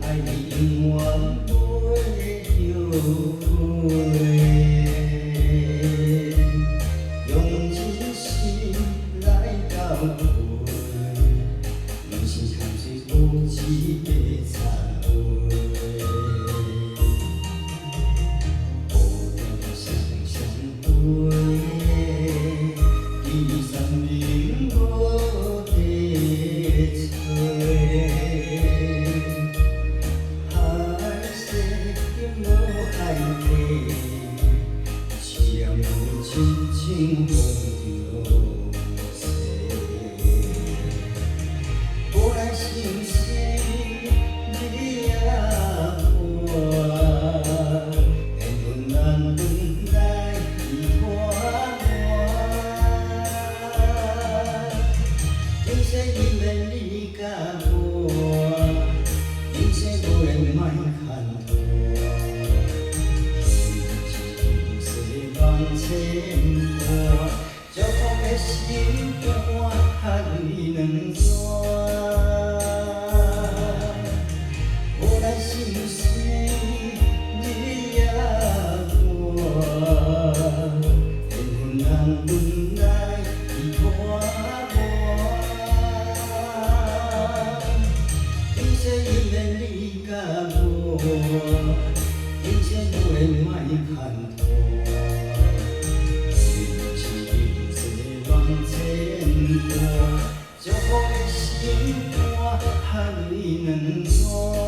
爱你永远不会后悔，用真心来交配，不是掺水无知的忏悔。无聊相相陪，第三名无地找。 真情风流水，无奈心事你也看，缘分难等来一段段，有些因为你甲我，有些无缘莫牵拖。 牵挂，照顾的心肝对两山，无奈心事你也看，缘分难轮来一段段，有些因缘你甲我，有些无缘莫牵拖。 牵挂，照顾的心肝，海两山。